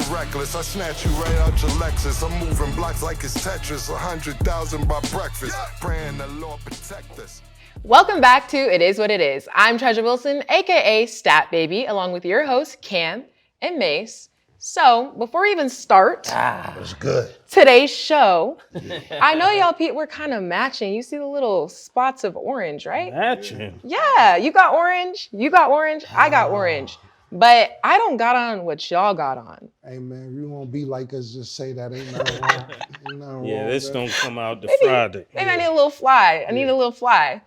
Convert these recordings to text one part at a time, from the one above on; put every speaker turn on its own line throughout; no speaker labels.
reckless. I snatch you right out your Lexus. I'm moving blocks like it's Tetris. 100,000 by breakfast. Praying the Lord protect us.
Welcome back to It Is What It Is. I'm Treasure Wilson, aka Stat Baby, along with your hosts Cam and Mace. So before we even start
That's good.
today's show, I know y'all we're kind of matching. You see the little spots of orange, right?
Matching.
Yeah, you got orange, I got orange. But I don't got on what y'all got on.
Hey man, if you won't be like us, just say that. Ain't nothing wrong. Ain't nothing
Yeah,
wrong
this
with
don't come out
Maybe
Friday.
I need a little fly.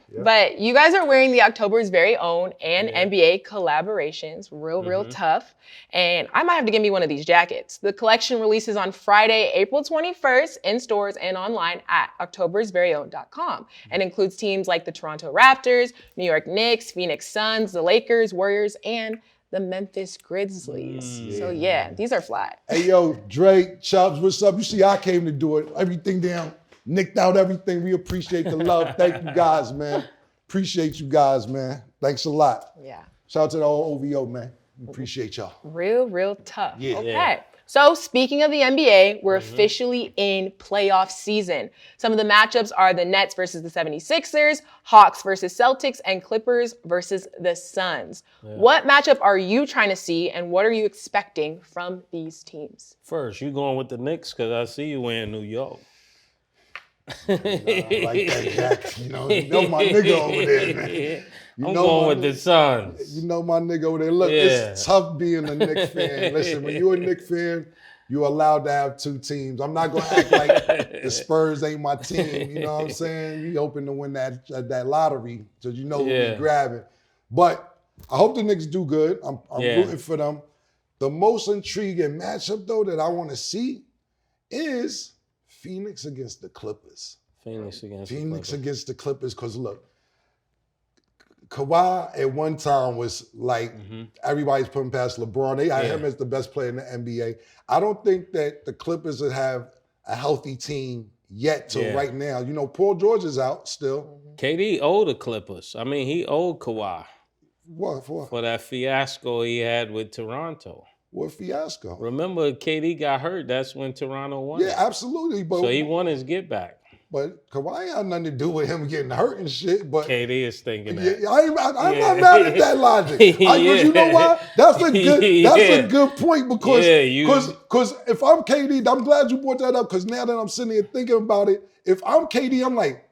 Yeah.
But you guys are wearing the October's very own and NBA collaborations. Real tough. And I might have to give me one of these jackets. The collection releases on Friday, April 21st in stores and online at octobersveryown.com and includes teams like the Toronto Raptors, New York Knicks, Phoenix Suns, the Lakers, Warriors, and the Memphis Grizzlies. So yeah, these are fly.
Hey yo, Drake, Chubbs, what's up? You see, I came to do it. Everything down, nicked out everything. We appreciate the love. Thank you guys, man. Appreciate you guys, man. Thanks a lot.
Yeah.
Shout out to the whole OVO, man. We appreciate y'all.
Real tough.
Yeah.
Okay.
Yeah.
So speaking of the NBA, we're officially in playoff season. Some of the matchups are the Nets versus the 76ers, Hawks versus Celtics, and Clippers versus the Suns. Yeah. What matchup are you trying to see, and what are you expecting from these teams?
First, you going with the Knicks because I see you in New York.
I like that jacket. You know my nigga over there, man.
I'm going with the Suns.
You know my nigga over there. Look, it's tough being a Knicks fan. Listen, when you're a Knicks fan, you're allowed to have two teams. I'm not going to act like the Spurs ain't my team. You know what I'm saying? You hoping to win that lottery so you know who you're grabbing. But I hope the Knicks do good. I'm rooting for them. The most intriguing matchup, though, that I want to see is Phoenix against the Clippers.
Phoenix
against the Clippers, because look, Kawhi at one time was like everybody's putting past LeBron. They had him as the best player in the NBA. I don't think that the Clippers would have a healthy team yet till right now. You know, Paul George is out still.
KD owed the Clippers. I mean, he owed Kawhi.
What for?
For that fiasco he had with Toronto.
What fiasco?
Remember, KD got hurt. That's when Toronto won.
Yeah, absolutely. But,
so he won his get back.
But Kawhi had nothing to do with him getting hurt and shit. But
KD is thinking that.
Yeah, I'm not mad at that logic. Because you know why? That's a good point because if I'm KD, I'm glad you brought that up because now that I'm sitting here thinking about it, if I'm KD, I'm like,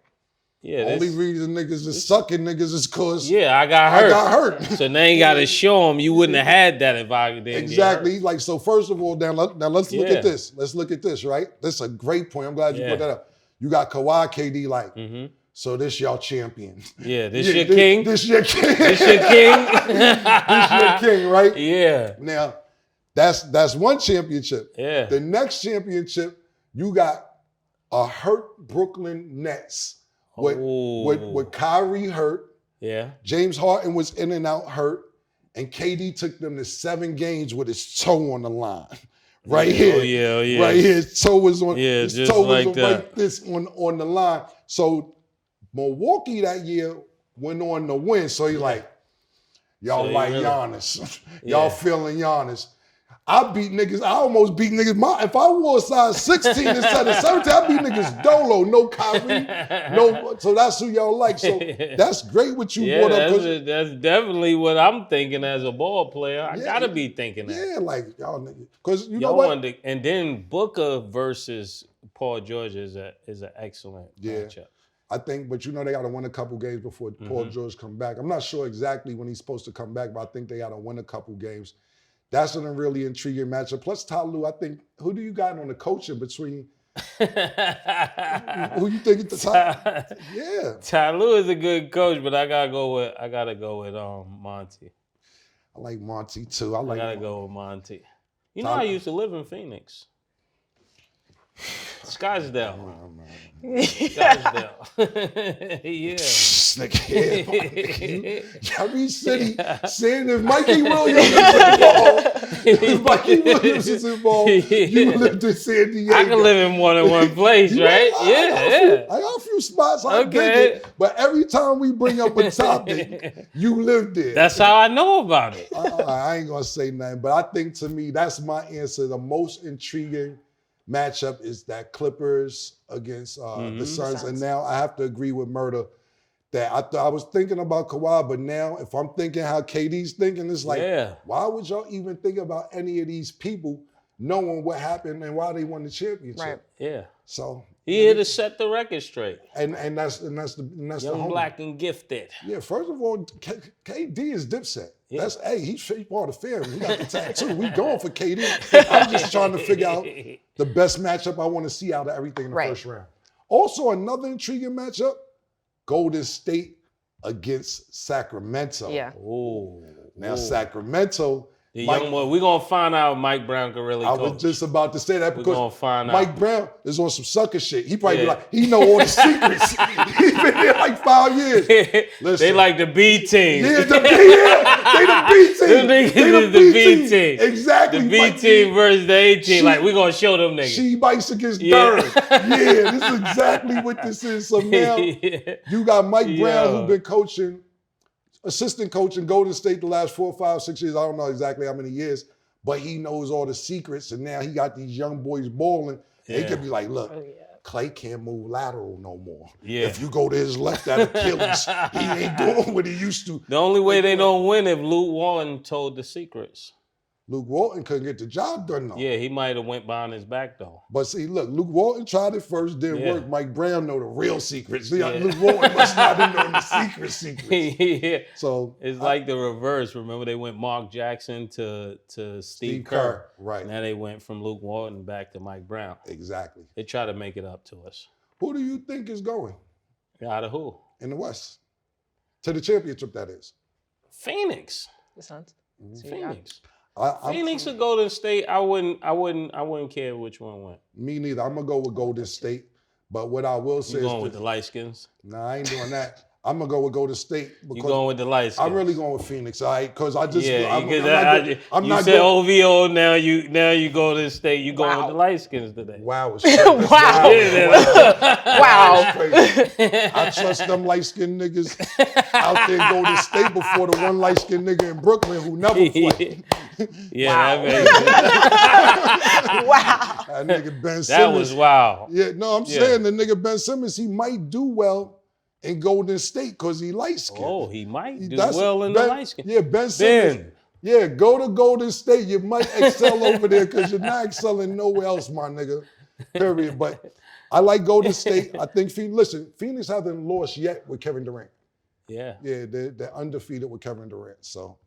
only reason niggas is sucking niggas is because
I got hurt. So now you got to show them you wouldn't have had that if I didn't.
Exactly. Like, so first of all, now let's look at this. Let's look at this, right? This is a great point. I'm glad you brought that up. You got Kawhi, KD, like, so this y'all champion.
Yeah, this your king?
This your king.
This your king?
This your king, right?
Yeah.
Now, that's one championship.
Yeah.
The next championship, you got a hurt Brooklyn Nets with Kyrie hurt.
Yeah.
James Harden was in and out hurt, and KD took them to 7 games with his toe on the line. Right here.
Oh, yeah.
Right here. His toe was on, his
just
toe
like
was
that.
right this on the line. So Milwaukee that year went on to win. So you're like, y'all so like Giannis. Y'all feeling Giannis. I almost beat niggas. If I wore a size 16 instead of 17, I beat niggas dolo. No Kyrie. So that's who y'all like. So that's great what you brought up.
That's definitely what I'm thinking as a ball player. I gotta be thinking that.
Yeah, like y'all niggas. Because you know what?
And then Booker versus Paul George is an excellent matchup.
I think, but you know they got to win a couple games before Paul George come back. I'm not sure exactly when he's supposed to come back, but I think they got to win a couple games. That's a really intriguing matchup. Plus, Ty Lue, I think, who do you got on the coaching between? Who you think at the top? Yeah.
Ty Lue is a good coach, but I gotta go with Monty.
I like Monty too. I
gotta go with Monty. You know, I used to live in Phoenix. Scottsdale. Scottsdale. Yeah.
Every city saying if Mikey Williams is involved, you lived in San Diego.
I can live in more than one place, right?
I got a few spots I dig it, but every time we bring up a topic, you live there.
That's how I know about it.
I ain't gonna say nothing, but I think to me, that's my answer. The most intriguing matchup is that Clippers against the Suns. And now I have to agree with Murda that I was thinking about Kawhi, but now if I'm thinking how KD's thinking, it's like, why would y'all even think about any of these people knowing what happened and why they won the championship?
Right.
Yeah.
So
he here to set the record straight.
And that's the
young, black, and gifted.
Yeah, first of all, KD is Dipset. Yeah. That's he's part of the family. He got the tattoo. We going for KD. I'm just trying to figure out the best matchup I want to see out of everything in the first round. Also, another intriguing matchup: Golden State against Sacramento.
Yeah.
Oh.
Now Sacramento.
The young boy, we're going to find out Mike Brown can really coach.
I was just about to say that because
gonna find
Mike Brown is on some sucker shit. He probably be like, he know all the secrets. He's been there like 5 years. Listen,
they like the B team.
Yeah, they the B team.
They the B team.
Exactly.
The B team versus the A team. Like, we're going to show them niggas.
She bites against Durham. Yeah, this is exactly what this is. So now you got Mike Brown who's been coaching, assistant coach in Golden State the last 4, 5, 6 years. I don't know exactly how many years, but he knows all the secrets. And now he got these young boys balling. They could be like, look, Clay can't move lateral no more. Yeah. If you go to his left at Achilles, he ain't doing what he used to.
The only way they don't win if Luke Walton told the secrets.
Luke Walton couldn't get the job done, though.
Yeah, he might have went behind his back, though.
But see, look, Luke Walton tried it first, didn't work. Mike Brown know the real secrets. Luke Walton must not have known the secrets. So
it's like the reverse. Remember, they went Mark Jackson to Steve Kerr.
Right.
Now they went from Luke Walton back to Mike Brown.
Exactly.
They try to make it up to us.
Who do you think is going?
Out of who?
In the West. To the championship, that is.
Phoenix.
The Suns.
Phoenix. Phoenix or Golden State, I wouldn't care which one went.
Me neither. I'm gonna go with Golden State. But what I will say
is
going
with the light skins?
Nah, I ain't doing that. I'm gonna go with Golden State.
You going with the light skins?
I'm really going with Phoenix, all right? Because I just
I'm not said OVO, now you go to the State. You going with the light skins today?
Wow, it's
crazy. Wow.
Crazy. I trust them light skinned niggas out there in Golden State before the one light skinned nigga in Brooklyn who never played.
That
wow.
That nigga Ben Simmons.
That was wow.
Yeah, no, I'm saying the nigga Ben Simmons, he might do well in Golden State because he light skinned.
Oh, he might do well in the light skin.
Yeah, Ben Simmons. Yeah, go to Golden State. You might excel over there because you're not excelling nowhere else, my nigga. Period. But I like Golden State. I think, Phoenix hasn't lost yet with Kevin Durant.
Yeah.
Yeah, they're undefeated with Kevin Durant. So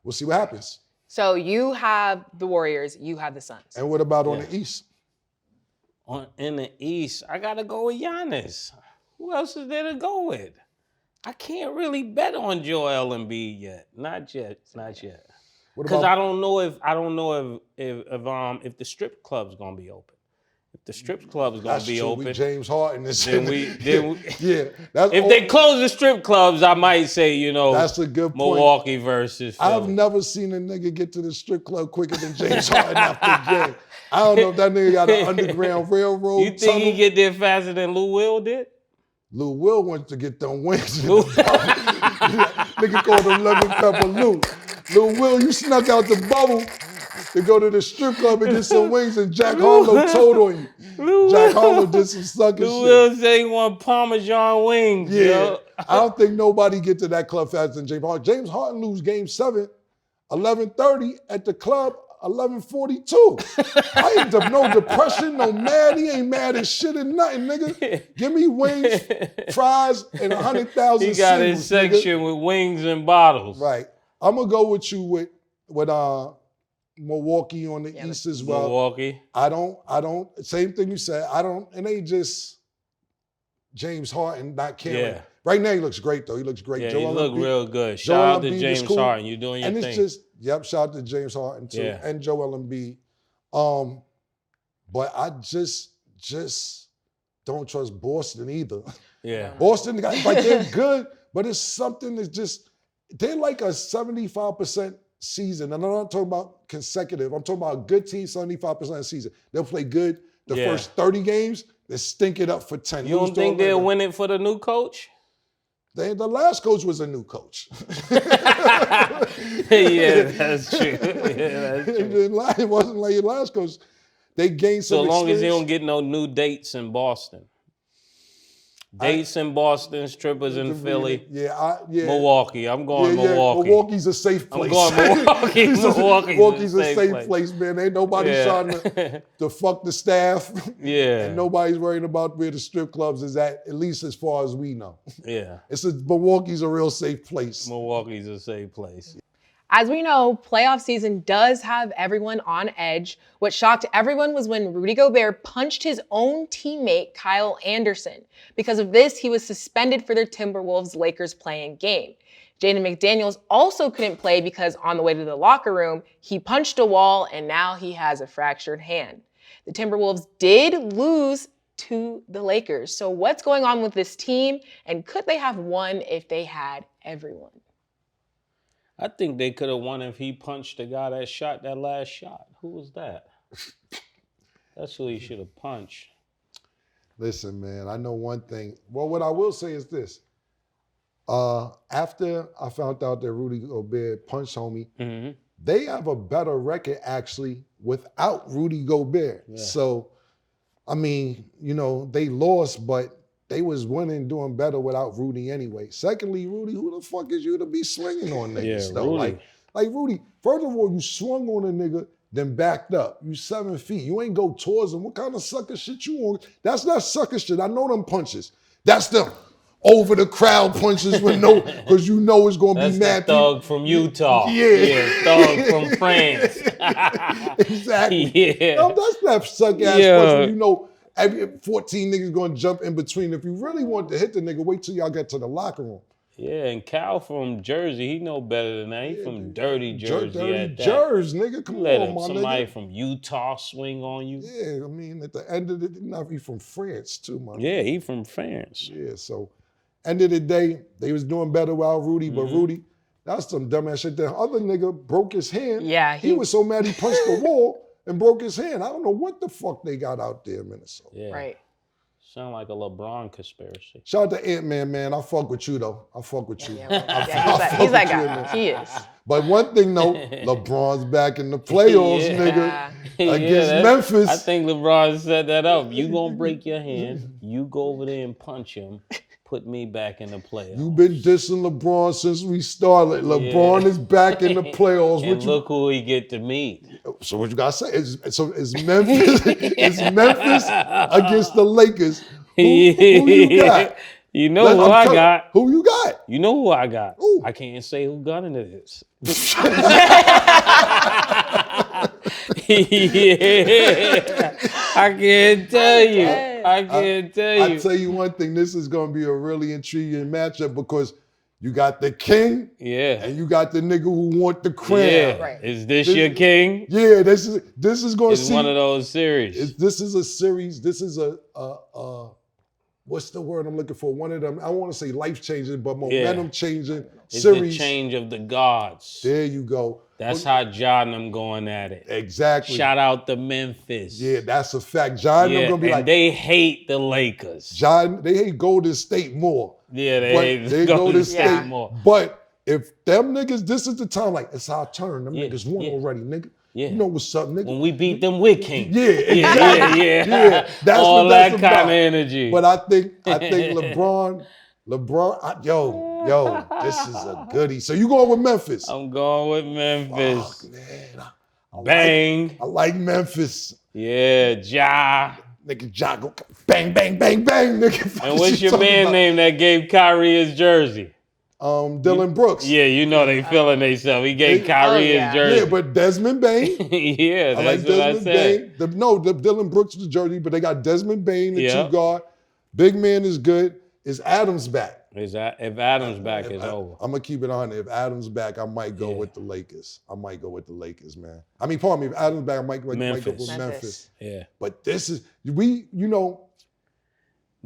we'll see what happens.
So you have the Warriors, you have the Suns.
And what about on the East?
In the East, I got to go with Giannis. Who else is there to go with? I can't really bet on Joel Embiid yet. Not yet. Because I don't know if the strip club's gonna be open. If the strip club's gonna be open,
we James Harden is
then we
if
they close the strip clubs, I might say
that's a good point.
Milwaukee versus Philly.
I've never seen a nigga get to the strip club quicker than James Harden after the game. I don't know if that nigga got an underground railroad.
You think he get there faster than Lou Will did?
Lou Will wants to get them wings. Nigga called him Lemon Pepper Lou. Lou Will, you snuck out the bubble to go to the strip club and get some wings, and Jack Harlow told on you. Jack Harlow did some sucker shit.
Lou Will said he want Parmesan wings.
Yeah,
yo.
I don't think nobody get to that club faster than James Harden. James Harden lose Game 7, 11:30 at the club. 11:42. I ain't no depression, no mad. He ain't mad as shit and nothing, nigga. Give me wings, fries, and 100,000
He got his section
nigga.
with wings and bottles.
Right. I'm gonna go with you with Milwaukee on the East as well.
Milwaukee.
I don't. Same thing you said. It ain't just James Harden not caring. Yeah. Right now he looks great though. He looks great.
Yeah,
Joel
he look real good.
Joel
Shout out to
Embiid
James
cool.
Harden. You doing your
and
thing.
It's just, shout out to James Harden too. Yeah. And Joel Embiid. But just don't trust Boston either.
Yeah.
Boston, like they're good, but it's something that's just, they're like a 75% season. And I'm not talking about consecutive. I'm talking about a good team, 75% of the season. They'll play good the first 30 games, they stink it up for 10.
You don't think they'll win it for the new coach?
The last coach was a new coach.
Yeah, that's true. Yeah, that's true.
It wasn't like your last coach. They gained some
So long
experience.
as you don't get no new dates in Boston. Dates in Boston, strippers in Philly.
Yeah.
Milwaukee. I'm going Milwaukee.
Milwaukee's a safe place.
I'm going Milwaukee.
Milwaukee's a safe place, man. Ain't nobody trying to fuck the staff.
Yeah.
And nobody's worrying about where the strip clubs is at least as far as we know.
Yeah.
Milwaukee's a real safe place.
Milwaukee's a safe place.
As we know, playoff season does have everyone on edge. What shocked everyone was when Rudy Gobert punched his own teammate, Kyle Anderson. Because of this, he was suspended for their Timberwolves-Lakers playing game. Jaden McDaniels also couldn't play because on the way to the locker room, he punched a wall and now he has a fractured hand. The Timberwolves did lose to the Lakers. So what's going on with this team? And could they have won if they had everyone?
I think they could have won if he punched the guy that shot that last shot. Who was that? That's who he should have punched.
Listen, man, I know one thing. Well, what I will say is this. After I found out that Rudy Gobert punched homie, they have a better record, actually, without Rudy Gobert. Yeah. So, I mean, they lost, but they was winning, doing better without Rudy anyway. Secondly, Rudy, who the fuck is you to be swinging on niggas? Though?
Rudy.
Like Rudy, first of all, you swung on a nigga, then backed up. You 7 feet. You ain't go towards him. What kind of sucker shit you on? That's not sucker shit. I know them punches. That's them over the crowd punches with because you know it's gonna be mad.
Thug from Utah.
Yeah.
Thug from France.
Exactly.
Yeah.
No, that's not suck ass punch. You know, every 14 niggas gonna jump in between. If you really want to hit the nigga, wait till y'all get to the locker room.
Yeah, and Cal from Jersey, he know better than that. He from dirty Jersey.
Dirty Jersey, nigga. Come on, my
somebody
nigga.
from Utah swing on you.
Yeah, I mean, at the end of the day, he from France too, man.
Yeah, he from France.
Yeah, so end of the day, they was doing better without Rudy, but Rudy, that's some dumbass shit. That other nigga broke his hand.
Yeah,
he was so mad he punched the wall and broke his hand. I don't know what the fuck they got out there in Minnesota.
Yeah.
Right.
Sound like a LeBron conspiracy.
Shout out to Ant-Man, man. I fuck with you, though. I fuck with you.
He's that guy. He is.
But one thing, though, LeBron's back in the playoffs, nigga, against Memphis.
I think LeBron set that up. You gonna break your hand. You go over there and punch him. Put me back in the playoffs.
You've been dissing LeBron since we started. LeBron is back in the playoffs.
And look who he get to meet.
So what you gotta say? It's Memphis. It's Memphis against the Lakers. Who you got?
You know who I got.
Who you got?
You know who I got.
Ooh.
I can't say who got into this. Yeah. I can't tell you. I can't tell you.
I'll tell you one thing. This is going to be a really intriguing matchup because you got the king, and you got the nigga who want the crown.
Yeah. Right. Is this your king?
Yeah, this is going to
see. It's one of those series.
This is a series. This is a what's the word I'm looking for? One of them. I don't want to say life changing, but momentum changing series.
It's the change of the gods.
There you go.
That's how John and them going at it.
Exactly.
Shout out to Memphis.
Yeah, that's a fact. John and them gonna be
and
like,
they hate the Lakers.
They hate Golden State more.
Yeah, they hate
Golden State
more.
But if them niggas, this is the time, like, it's our turn. Them niggas won already, nigga.
Yeah.
You know what's up, nigga.
When we beat them with King.
Yeah, exactly.
Yeah.
That's
all
what
that
that's
kind
about.
of energy.
But I think LeBron, yo, this is a goodie. So you going with Memphis?
I'm going with Memphis.
Fuck, man.
Bang.
I like Memphis.
Yeah, Ja.
Nigga, Ja go bang, bang, bang, bang, nigga.
And what's your man name that gave Kyrie his jersey?
Dylan Brooks.
Yeah, you know they feeling themselves. He gave Kyrie his jersey.
Yeah, but Desmond Bain.
Yeah,
I
that's
like
what I
Desmond
said.
Bain. The Dylan Brooks is the jersey, but they got Desmond Bain, the two guard. Big man is good. Is Adams back?
Is that if Adams back, it's over.
I'm gonna keep it on. If Adams back, I might go with the Lakers. Man. I mean, pardon me. If Adams back, I might go with Memphis.
Yeah.
But this is you know.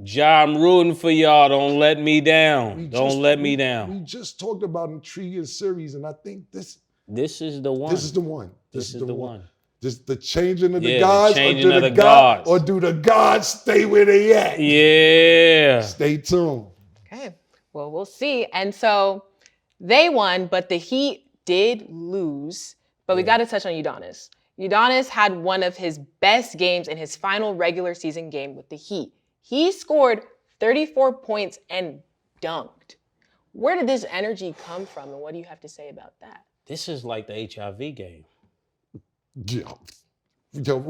Ja, I'm rooting for y'all. Don't let me down. Don't let me down.
We just talked about an intriguing series, and I think this is the one.
This is the one.
Just the changing of the gods, or do the gods stay where they at?
Yeah.
Stay tuned.
Okay. Well, we'll see. And so they won, but the Heat did lose. But we got to touch on Udonis. Udonis had one of his best games in his final regular season game with the Heat. He scored 34 points and dunked. Where did this energy come from, and what do you have to say about that?
This is like the HIV game.
What the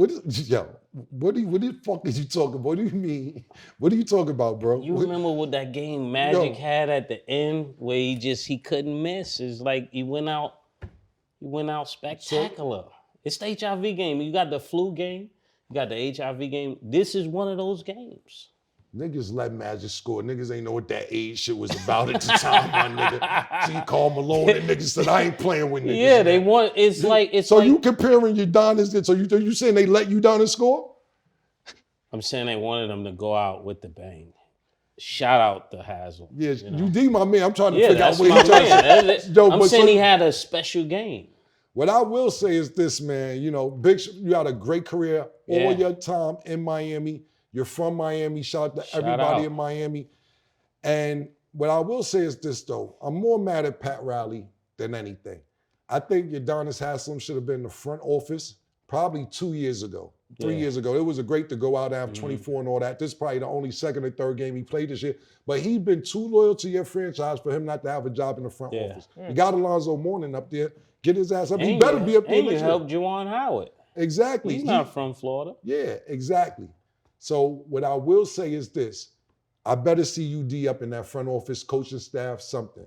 fuck is you talking about? What do you mean? What are you talking about, bro?
You remember what that game Magic had at the end where he couldn't miss? It's like he went out spectacular. It's the HIV game. You got the flu game, you got the HIV game. This is one of those games.
Niggas let Magic score. Niggas ain't know what that age shit was about at the time, my nigga. See, Karl Malone and niggas said, I ain't playing with niggas.
Yeah, they want, it's like.
So you comparing Udonis, so you saying they let Udonis score?
I'm saying they wanted them to go out with the bang. Shout out to Hazel.
Yeah, you D my man. I'm trying to figure out
where
he's trying to.
I'm saying he had a special game.
What I will say is this, man. You know, you had a great career all your time in Miami. You're from Miami. Shout out to everybody in Miami. And what I will say is this, though. I'm more mad at Pat Riley than anything. I think Udonis Haslem should have been in the front office probably 2 years ago, 3 years ago. It was great to go out and have 24 and all that. This is probably the only second or third game he played this year. But he's been too loyal to your franchise for him not to have a job in the front office. You got Alonzo Mourning up there. Get his ass up. He better be up there next year.
And you helped Juwan Howard.
Exactly.
He's not from Florida.
Yeah, exactly. So what I will say is this. I better see UD up in that front office, coaching staff, something.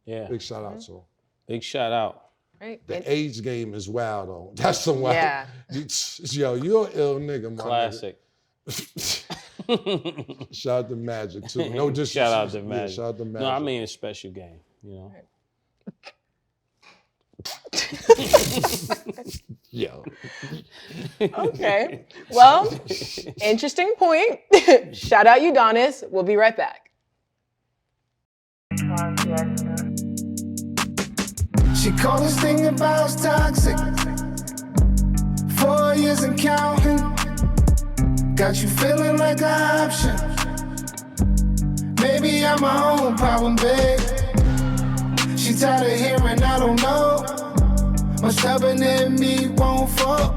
Yeah.
Big shout out, so.
Big shout out.
Right.
The age game is wild, though. That's some wild.
Yeah.
Yo, you're an ill nigga, my
Classic.
Nigga. Shout out to Magic, too. No, just
shout out to Magic.
Yeah, shout out to Magic.
No, I mean a special game, you know.
Yo.
Okay. Well, interesting point. Shout out Udonis. We'll be right back.
She called this thing about toxic. 4 years and counting. Got you feeling like an option. Maybe I'm my own problem, babe. She tired of hearing I don't know. My stubborn in me won't fall.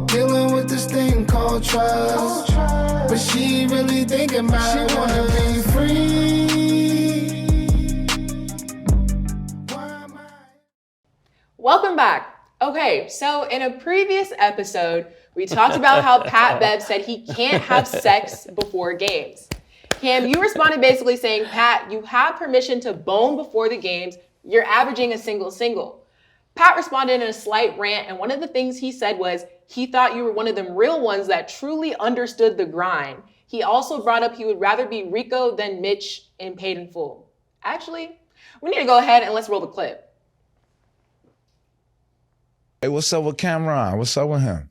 Dealing with this thing called trust. But she really thinking about it. She wanna be free.
Welcome back. Okay, so in a previous episode, we talked about how Pat Bev said he can't have sex before games. Cam, you responded basically saying, Pat, you have permission to bone before the games. You're averaging a single. Pat responded in a slight rant, and one of the things he said was he thought you were one of them real ones that truly understood the grind. He also brought up he would rather be Rico than Mitch in Paid in Full. Actually, we need to go ahead and let's roll the clip.
Hey, what's up with Cameron? What's up with him?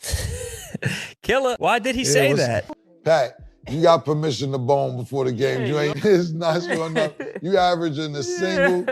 Killer, why did he say that?
Pat, you got permission to bone before the game. You ain't, it's not sure enough. You averaging a single.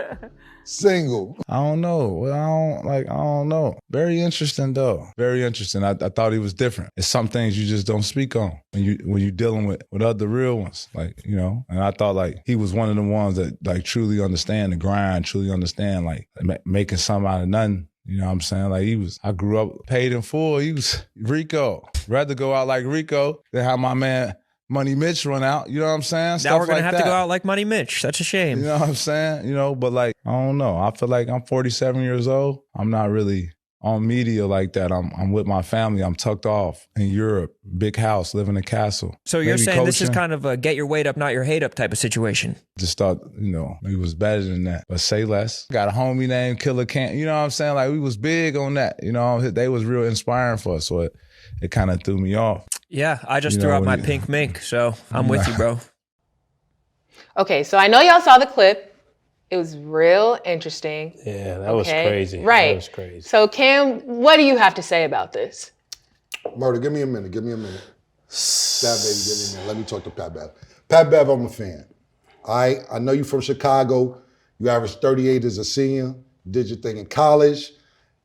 I don't know. Well, I don't know. Very interesting though. Very interesting. I thought he was different. It's some things you just don't speak on when you're dealing with other real ones. Like, you know, and I thought like he was one of the ones that like truly understand the grind, truly understand like making something out of nothing. You know what I'm saying? Like I grew up Paid in Full. He was Rico. Rather go out like Rico than have my man Money Mitch run out, you know what I'm saying?
Now we're going to have to go out like Money Mitch. That's a shame.
You know what I'm saying? You know, but like, I don't know. I feel like I'm 47 years old. I'm not really on media like that. I'm with my family. I'm tucked off in Europe, big house, live in a castle.
So you're saying coaching. This is kind of a get your weight up, not your hate up type of situation.
Just thought, you know, maybe it was better than that. But say less. Got a homie named Killer Can. You know what I'm saying? Like we was big on that. You know, they was real inspiring for us. So it kind of threw me off.
Yeah, I just threw out my pink mink, so I'm with you, bro.
Okay, so I know y'all saw the clip. It was real interesting.
Yeah, that was crazy.
Right.
That was crazy.
So Cam, what do you have to say about this?
Murder, give me a minute. Pat, baby, give me a minute. Let me talk to Pat Bev. Pat Bev, I'm a fan. I know you from Chicago. You averaged 38 as a senior. Did your thing in college.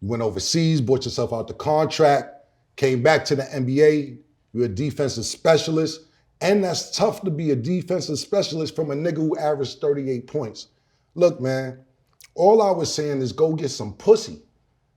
You went overseas, bought yourself out the contract, came back to the NBA. You're a defensive specialist. And that's tough to be a defensive specialist from a nigga who averaged 38 points. Look, man, all I was saying is go get some pussy.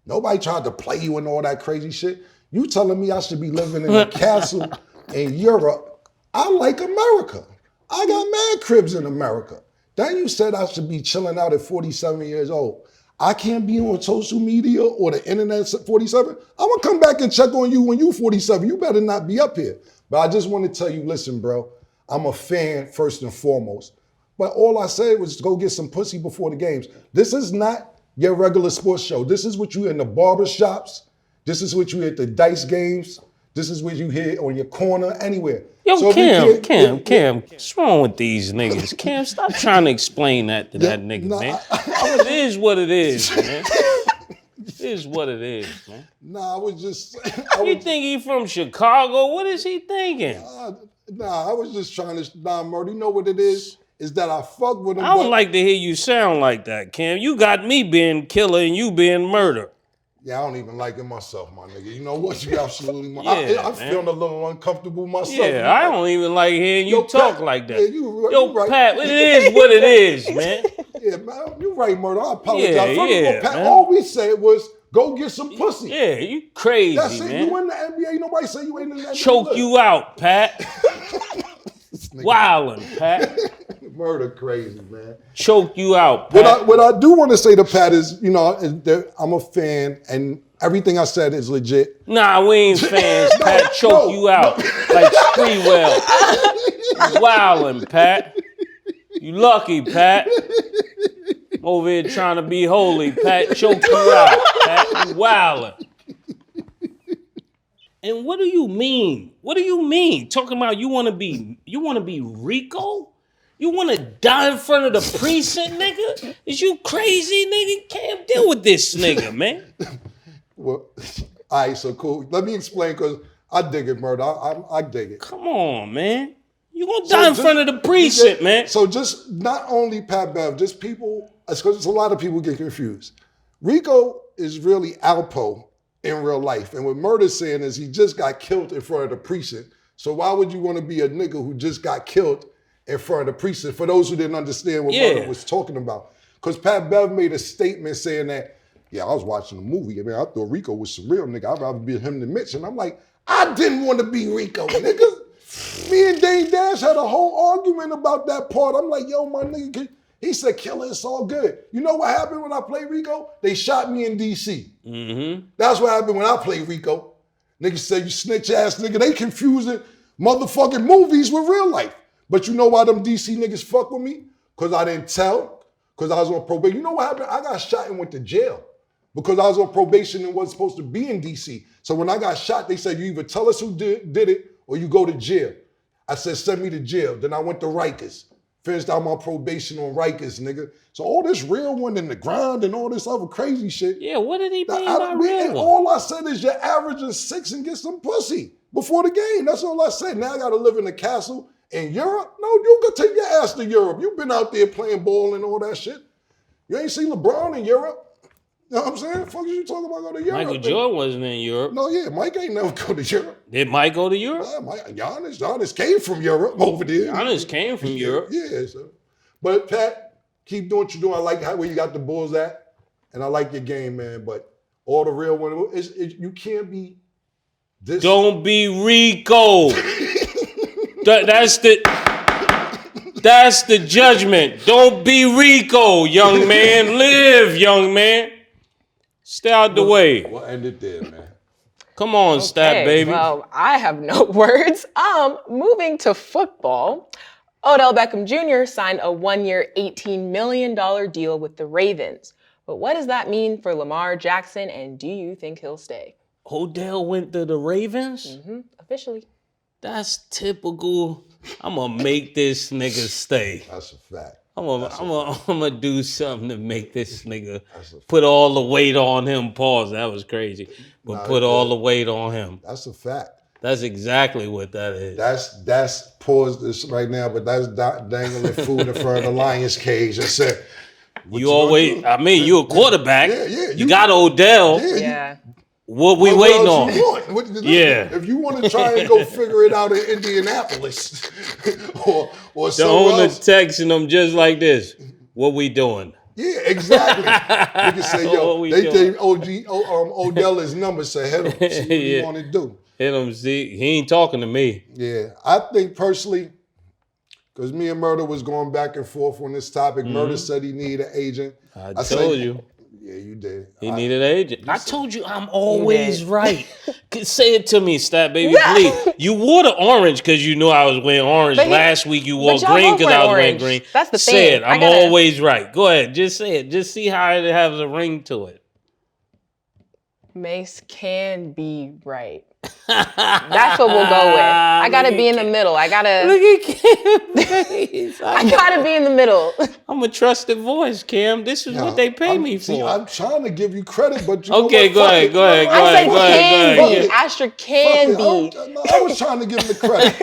Nobody tried to play you and all that crazy shit. You telling me I should be living in a castle in Europe. I like America. I got mad cribs in America. Then you said I should be chilling out at 47 years old. I can't be on social media or the internet at 47. I'm gonna come back and check on you when you 47. You better not be up here. But I just want to tell you, listen, bro, I'm a fan first and foremost. But all I said was go get some pussy before the games. This is not your regular sports show. This is what you in the barber shops. This is what you at the dice games. This is what you hear on your corner, anywhere.
Yo,
so
Cam, what's wrong with these niggas? Cam, stop trying to explain that to that nigga, man. It is what it is, man. It is what it is, man.
Nah, I was just...
You think he from Chicago? What is he thinking?
I was just trying to... Nah, Murdy, you know what it is? Is that I fuck with him.
I don't like to hear you sound like that, Cam. You got me being killer and you being murder.
Yeah, I don't even like it myself, my nigga. You know what? You absolutely... I'm feeling a little uncomfortable myself.
Yeah, I don't even like hearing you talk
Pat,
like that.
Yeah, you right.
Pat, it is what it is, man.
Yeah, man, you right, Murder. I apologize.
Yeah,
First of all, Pat,
man.
all we said was go get some pussy.
Yeah, you crazy,
That's it.
man.
You in the NBA. Nobody say you ain't in the NBA.
Choke you out, Pat. Wildin', Pat.
Murder crazy, man.
Choke you out, Pat.
What I do want to say to Pat is, you know, I'm a fan and everything I said is legit.
Nah, we ain't fans. Pat, choke you out like Sprewell. Wildin', Pat. You lucky, Pat. Over here trying to be holy, Pat. Choke you out, Pat. You wildin'. And what do you mean? What do you mean? Talking about you want to be Rico? You want to die in front of the precinct, nigga? Is you crazy, nigga? Can't deal with this nigga, man.
Well, all right, so cool. Let me explain, because I dig it, Murder. I dig it.
Come on, man. You gonna die in front of the precinct, man.
So just not only Pat Bev, just people, because a lot of people get confused. Rico is really Alpo in real life. And what Murder's saying is he just got killed in front of the precinct. So why would you want to be a nigga who just got killed in front of the precinct? For those who didn't understand what Murder was talking about. Because Pat Bev made a statement saying that, yeah, I was watching a movie. I mean, I thought Rico was some real nigga. I'd rather be him than Mitch. And I'm like, I didn't want to be Rico, nigga. Me and Dane Dash had a whole argument about that part. I'm like, yo, my nigga, he said, killer, it's all good. You know what happened when I played Rico? They shot me in D.C. Mm-hmm. That's what happened when I played Rico. Niggas say, you snitch ass nigga. They confusing motherfucking movies with real life. But you know why them D.C. niggas fuck with me? Because I didn't tell. Because I was on probation. You know what happened? I got shot and went to jail. Because I was on probation and wasn't supposed to be in D.C. So when I got shot, they said, you either tell us who did it or you go to jail. I said, send me to jail. Then I went to Rikers. Finished out my probation on Rikers, nigga. So all this real one in the grind and all this other crazy shit.
Yeah, what did he mean by real one?
All I said is you're averaging 6 and get some pussy before the game. That's all I said. Now I got to live in a castle in Europe? No, you can take your ass to Europe. You've been out there playing ball and all that shit. You ain't seen LeBron in Europe. You know what I'm saying? Fuck is you talking about go to Europe?
Michael Jordan wasn't in Europe.
No, yeah, Mike ain't never go to Europe.
Did Mike go to Europe?
Giannis came from Europe over there.
Giannis came from Europe.
Yeah, so. But Pat, keep doing what you're doing. I like where you got the Bulls at, and I like your game, man. But all the real one, you can't be this.
Don't be Rico. That's the judgment. Don't be Rico, young man. Live, young man. Stay out the way.
We'll end it there, man.
Come on, Stat baby.
Well, I have no words. Moving to football. Odell Beckham Jr. signed a 1-year, $18 million deal with the Ravens. But what does that mean for Lamar Jackson, and do you think he'll stay?
Odell went to the Ravens?
Mm-hmm, officially.
That's typical. I'm gonna make this nigga stay.
That's a fact.
I'm gonna do something to make this nigga put all the weight on him. Pause. That was crazy. But put all the weight on him.
That's a fact.
That's exactly what that is.
That's pause this right now, but that's dangling food in front of the lion's cage. I said,
you always, I mean, you a quarterback.
Yeah.
You got Odell.
Yeah.
What we waiting on?
If you want to try and go figure it out in Indianapolis or
The owner
else,
texting them just like this. What we doing?
Yeah, exactly. You can say, yo, they gave Odell his number, say, hit him, see what you want to do.
Hit him, see, he ain't talking to me.
Yeah, I think personally, because me and Murder was going back and forth on this topic, Murder said he needed an agent.
I told you.
Yeah, you did.
He needed an agent. I told you I'm always right. Say it to me, Stat Baby, please. You wore the orange because you knew I was wearing orange. Last week you wore green because I was wearing green.
That's the thing.
Say it. I'm always right. Go ahead. Just say it. Just see how it has a ring to it.
Mace can be right. That's what we'll go with. I gotta be in the middle. I gotta.
Look at Cam's face.
I gotta be in the middle.
I'm a trusted voice, Cam. This is what they pay me for.
See, I'm trying to give you credit, but you
okay,
know what?
Go ahead.
I said Asher can be.
I was trying to give him the credit.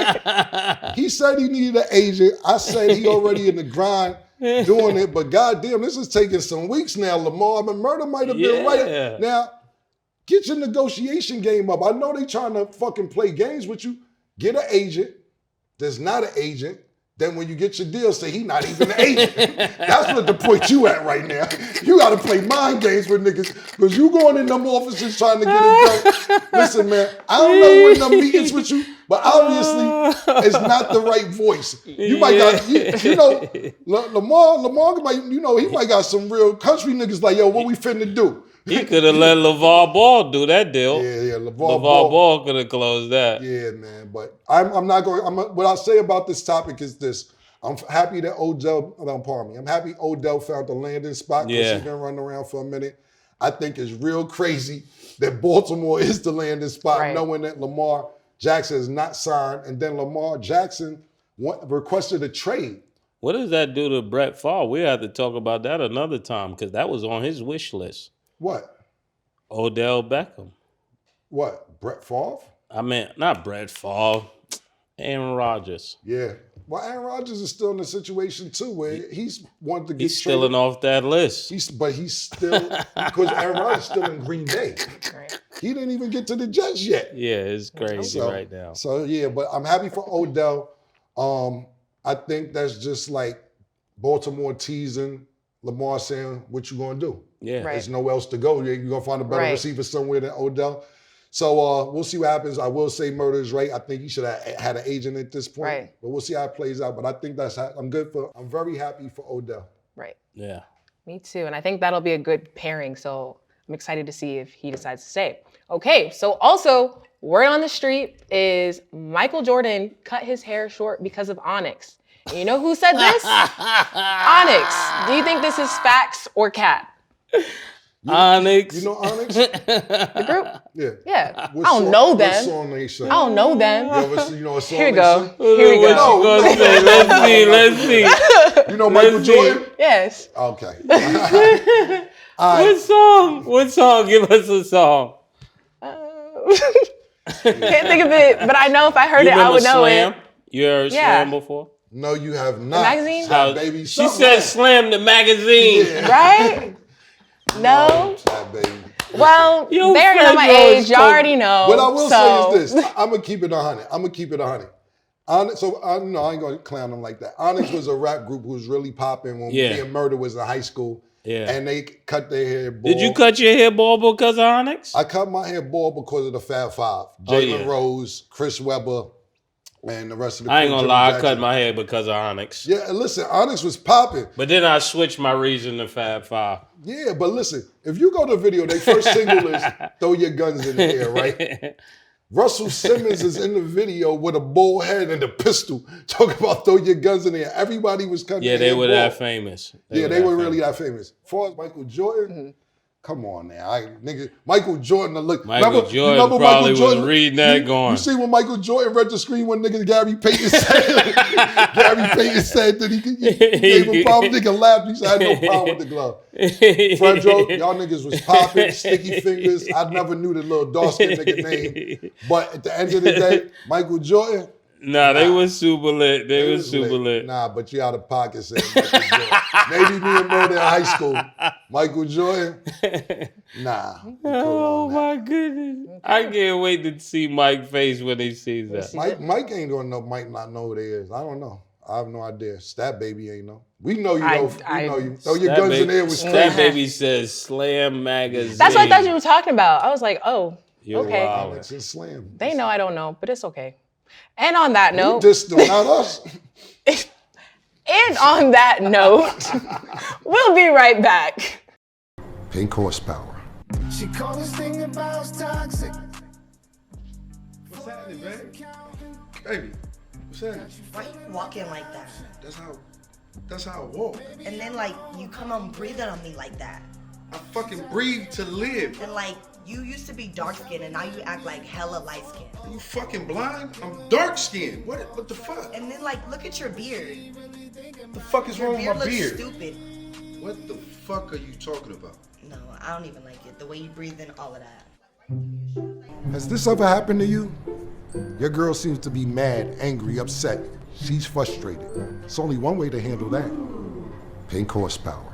He said he needed an agent. I said he already in the grind doing it, but goddamn, this is taking some weeks now. Lamar and Murder might have been right now. Get your negotiation game up. I know they trying to fucking play games with you. Get an agent that's not an agent. Then when you get your deal, say he not even an agent. That's what the point you at right now. You got to play mind games with niggas because you going in them offices trying to get it done. Listen, man, I don't know when them meetings with you, but obviously it's not the right voice. You might got, you know, Lamar might, you know, he might got some real country niggas like, yo, what we finna do?
He could have let LeVar Ball do that deal.
Yeah,
LeVar Ball could have closed that.
Yeah, man. But I'm not going. What I'll say about this topic is this: I'm happy that I'm happy Odell found the landing spot because he's been running around for a minute. I think it's real crazy that Baltimore is the landing spot, knowing that Lamar Jackson is not signed, and then Lamar Jackson requested a trade.
What does that do to Brett Favre? We have to talk about that another time because that was on his wish list.
What?
Odell Beckham.
What? Brett Favre?
I mean, not Brett Favre. Aaron Rodgers.
Yeah. Well, Aaron Rodgers is still in a situation too where he's wanted to get
He's still off that list.
He's still because Aaron Rodgers is still in Green Bay. Right. He didn't even get to the Jets yet.
Yeah, it's crazy right now.
So yeah, but I'm happy for Odell. I think that's just like Baltimore teasing Lamar saying, "What you gonna do?"
Yeah,
there's nowhere else to go. You're gonna find a better receiver somewhere than Odell. So we'll see what happens. I will say Murder is right. I think he should have had an agent at this point. Right. But we'll see how it plays out. But I think I'm very happy for Odell.
Right.
Yeah.
Me too. And I think that'll be a good pairing. So I'm excited to see if he decides to stay. Okay. So also, word on the street is Michael Jordan cut his hair short because of Onyx. And you know who said this? Onyx. Do you think this is facts or cap?
Onyx.
You know Onyx?
The group?
Yeah.
Yeah. I don't know them.
What song they say?
I don't know them.
You know a song
Here we
they
go.
say?
Here we go.
What you gonna say? Let's see.
You know Michael Jordan?
Yes.
Okay.
What song? What song? Give us a song.
Can't think of it, but I know if I heard it, I would know
Slam?
it.
You heard Slam before?
No, you have not.
The magazine?
Baby,
she said Slam the magazine.
Yeah.
Right? No.
Baby.
Well, they're not my age. Y'all already know.
What I will say is this. I'm going to keep it 100. So I ain't going to clown them like that. Onyx was a rap group who was really popping when me and Murder was in high school. Yeah. And they cut their hair bald.
Did you cut your hair bald because of Onyx?
I cut my hair bald because of the Fab Five. Jalen Rose, Chris Webber, and the rest of the
I ain't gonna lie, I cut my hair because of Onyx.
Yeah, listen, Onyx was popping.
But then I switched my reason to Fab Five.
Yeah, but listen, if you go to video, their first single is Throw Your Guns in the Air, right? Russell Simmons is in the video with a bull head and a pistol. Talk about throw your guns in the air. Everybody was cutting their hair
they were
bald.
that famous.
They were really that famous. As far as Michael Jordan, Come on now, nigga. Michael Jordan look.
Michael Jordan probably was reading that going.
You see when Michael Jordan read the screen when nigga Gary Payton said, Gary Payton said that he gave him problem. Nigga laughed. He said, I had no problem with the glove. Fredro, y'all niggas was popping, sticky fingers. I never knew the little dark-skinned nigga name. But at the end of the day, Michael Jordan.
Nah, they was super lit. They was super lit.
Nah, but you out of pocket saying Michael Jordan. Maybe me and Murder in high school. Michael Jordan? Nah.
Oh my goodness. I can't wait to see Mike's face when he sees that.
Mike ain't gonna know, might not know who they is. I don't know. I have no idea. Stat Baby ain't know. We know you know. We know you. Throw your guns in there with
Stat Baby says Slam Magazine.
That's what I thought you were talking about. I was like, oh, okay.
Alex and Slam.
They know I don't know, but it's okay. And on that note,
just not us.
And on that note, we'll be right back.
Pink horsepower.
She called this thing about toxic.
What's happening, baby? Baby, what's happening?
Why you walking like that?
That's how I walk.
And then like you come on breathing on me like that.
I fucking breathe to live.
And like you used to be dark skinned and now you act like hella light skinned.
Are you fucking blind? I'm dark skinned. What the fuck?
And then like look at your beard.
What the fuck is wrong with my beard?
Your beard looks stupid.
What the fuck are you talking about?
No, I don't even like it. The way you breathe in all of that.
Has this ever happened to you? Your girl seems to be mad, angry, upset. She's frustrated. It's only one way to handle that. Pink horsepower.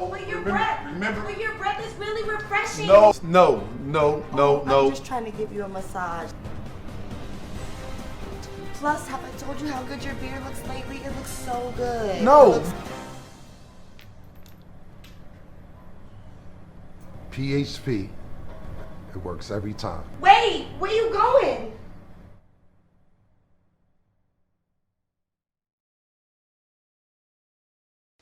But your breath is really refreshing.
No.
I'm just trying to give you a massage. Plus, have I told you how good your beard looks lately? It looks so good.
No.
PHP. It works every time.
Wait, where you going?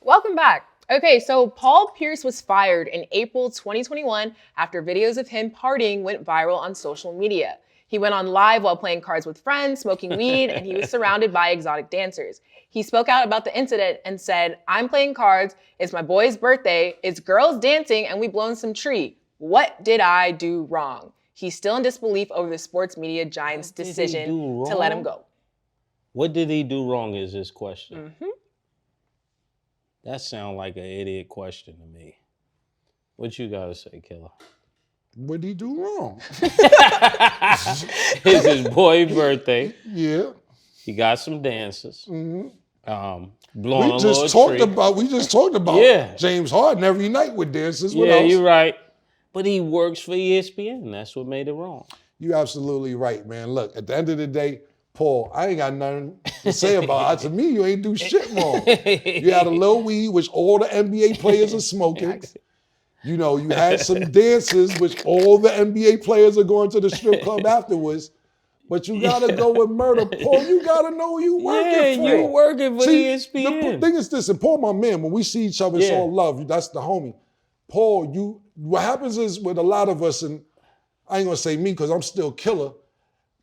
Welcome back. Okay, so Paul Pierce was fired in April 2021 after videos of him partying went viral on social media. He went on live while playing cards with friends, smoking weed, and he was surrounded by exotic dancers. He spoke out about the incident and said, "I'm playing cards, it's my boy's birthday, it's girls dancing, and we blown some tree. What did I do wrong?" He's still in disbelief over the sports media giant's decision to let him go.
What did he do wrong is his question. That sounds like an idiot question to me. What you gotta say, Killer?
What did he do wrong?
It's his boy's birthday.
Yeah.
He got some dances.
Mm-hmm.
Blowing
We just talked about
Yeah.
James Harden every night with dances. What
Yeah,
else?
you're right. But he works for ESPN. That's what made it wrong.
You're absolutely right, man. Look, at the end of the day, Paul, I ain't got nothing to say about it. To me, you ain't do shit wrong. You had a little weed, which all the NBA players are smoking. You know, you had some dances, which all the NBA players are going to the strip club afterwards. But you gotta go with murder. Paul, you gotta know who you working for.
Yeah, you working for
See,
ESPN.
The thing is this, and Paul, my man, when we see each other, it's all love. That's the homie. Paul, what happens is with a lot of us, and I ain't gonna say me because I'm still killer,